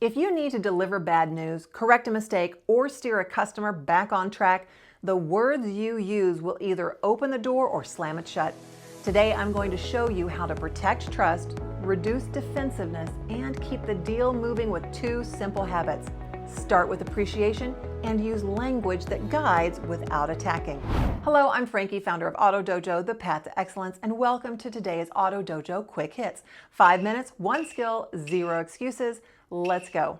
If you need to deliver bad news, correct a mistake, or steer a customer back on track, the words you use will either open the door or slam it shut. Today, I'm going to show you how to protect trust, reduce defensiveness, and keep the deal moving with two simple habits. Start with appreciation and use language that guides without attacking. Hello, I'm Frankie, founder of Auto Dojo, the path to excellence, and welcome to today's Auto Dojo Quick Hits. 5 minutes, one skill, 0 excuses. Let's go.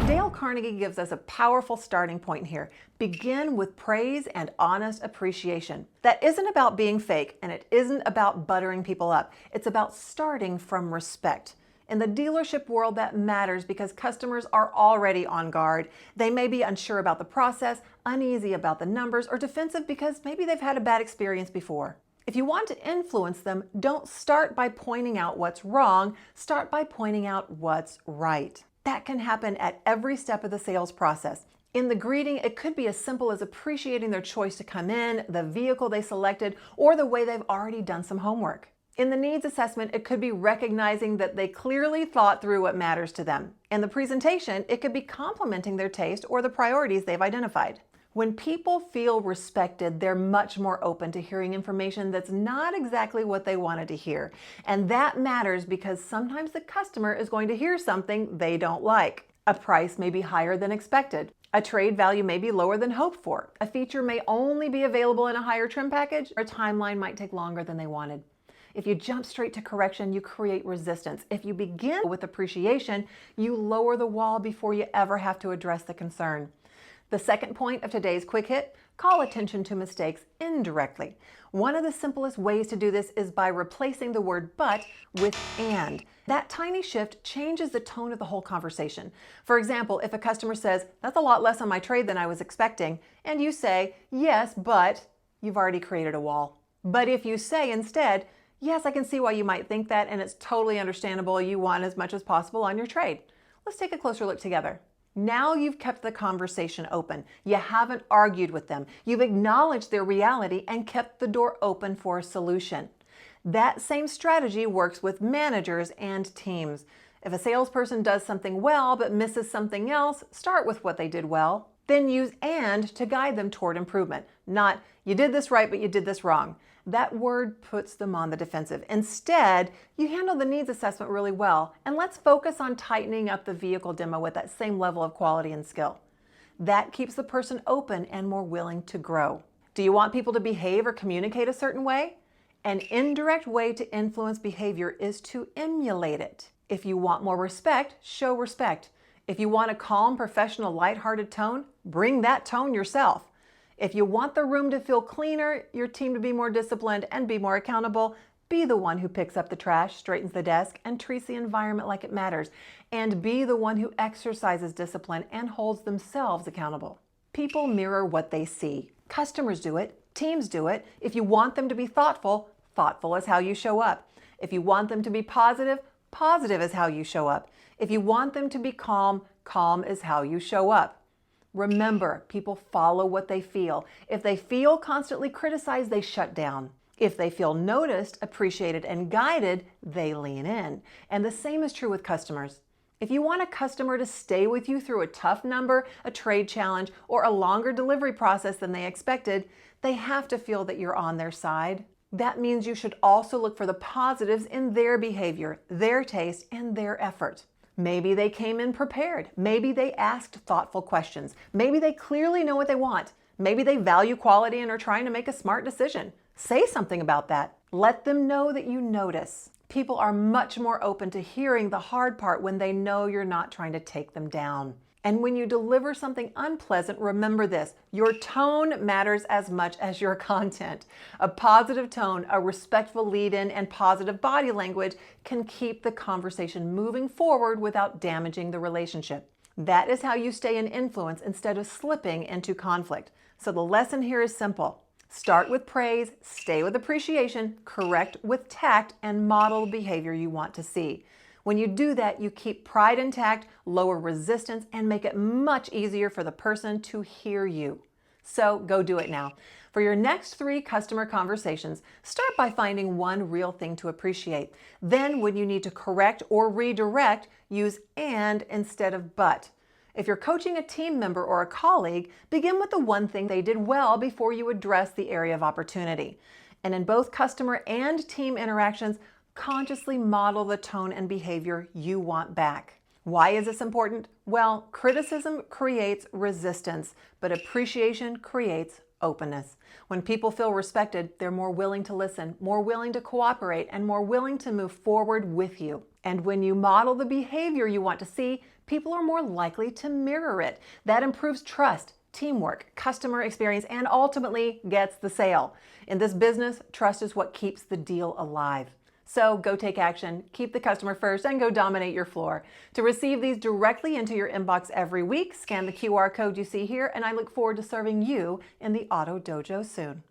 Dale Carnegie gives us a powerful starting point here. Begin with praise and honest appreciation. That isn't about being fake, and it isn't about buttering people up. It's about starting from respect. In the dealership world, that matters because customers are already on guard. They may be unsure about the process, uneasy about the numbers, or defensive because maybe they've had a bad experience before. If you want to influence them, don't start by pointing out what's wrong. Start by pointing out what's right. That can happen at every step of the sales process. In the greeting, it could be as simple as appreciating their choice to come in, the vehicle they selected, or the way they've already done some homework. In the needs assessment, it could be recognizing that they clearly thought through what matters to them. In the presentation, it could be complimenting their taste or the priorities they've identified. When people feel respected, they're much more open to hearing information that's not exactly what they wanted to hear. And that matters because sometimes the customer is going to hear something they don't like. A price may be higher than expected. A trade value may be lower than hoped for. A feature may only be available in a higher trim package, or a timeline might take longer than they wanted. If you jump straight to correction, you create resistance. If you begin with appreciation, you lower the wall before you ever have to address the concern. The second point of today's quick hit, call attention to mistakes indirectly. One of the simplest ways to do this is by replacing the word but with and. That tiny shift changes the tone of the whole conversation. For example, if a customer says, "That's a lot less on my trade than I was expecting," and you say, "Yes, but," you've already created a wall. But if you say instead, "Yes, I can see why you might think that, and it's totally understandable you want as much as possible on your trade. Let's take a closer look together." Now you've kept the conversation open. You haven't argued with them. You've acknowledged their reality and kept the door open for a solution. That same strategy works with managers and teams. If a salesperson does something well but misses something else, start with what they did well. Then use "and" to guide them toward improvement. Not, "You did this right, but you did this wrong." That word puts them on the defensive. Instead, you handle the needs assessment really well, and let's focus on tightening up the vehicle demo with that same level of quality and skill. That keeps the person open and more willing to grow. Do you want people to behave or communicate a certain way? An indirect way to influence behavior is to emulate it. If you want more respect, show respect. If you want a calm, professional, lighthearted tone, bring that tone yourself. If you want the room to feel cleaner, your team to be more disciplined and be more accountable, be the one who picks up the trash, straightens the desk, and treats the environment like it matters. And be the one who exercises discipline and holds themselves accountable. People mirror what they see. Customers do it. Teams do it. If you want them to be thoughtful, thoughtful is how you show up. If you want them to be positive, positive is how you show up. If you want them to be calm, calm is how you show up. Remember, people follow what they feel. If they feel constantly criticized, they shut down. If they feel noticed, appreciated, and guided, they lean in. And the same is true with customers. If you want a customer to stay with you through a tough number, a trade challenge, or a longer delivery process than they expected, they have to feel that you're on their side. That means you should also look for the positives in their behavior, their taste, and their effort. Maybe they came in prepared. Maybe they asked thoughtful questions. Maybe they clearly know what they want. Maybe they value quality and are trying to make a smart decision. Say something about that. Let them know that you notice. People are much more open to hearing the hard part when they know you're not trying to take them down. And when you deliver something unpleasant, remember this: your tone matters as much as your content. A positive tone, a respectful lead-in, and positive body language can keep the conversation moving forward without damaging the relationship. That is how you stay in influence instead of slipping into conflict. So the lesson here is simple. Start with praise, stay with appreciation, correct with tact, and model the behavior you want to see. When you do that, you keep pride intact, lower resistance, and make it much easier for the person to hear you. So go do it now. For your next 3 customer conversations, start by finding one real thing to appreciate. Then, when you need to correct or redirect, use and instead of but. If you're coaching a team member or a colleague, begin with the one thing they did well before you address the area of opportunity. And in both customer and team interactions, consciously model the tone and behavior you want back. Why is this important? Well, criticism creates resistance, but appreciation creates openness. When people feel respected, they're more willing to listen, more willing to cooperate, and more willing to move forward with you. And when you model the behavior you want to see, people are more likely to mirror it. That improves trust, teamwork, customer experience, and ultimately gets the sale. In this business, trust is what keeps the deal alive. So go take action, keep the customer first, and go dominate your floor. To receive these directly into your inbox every week, scan the QR code you see here, and I look forward to serving you in the Auto Dojo soon.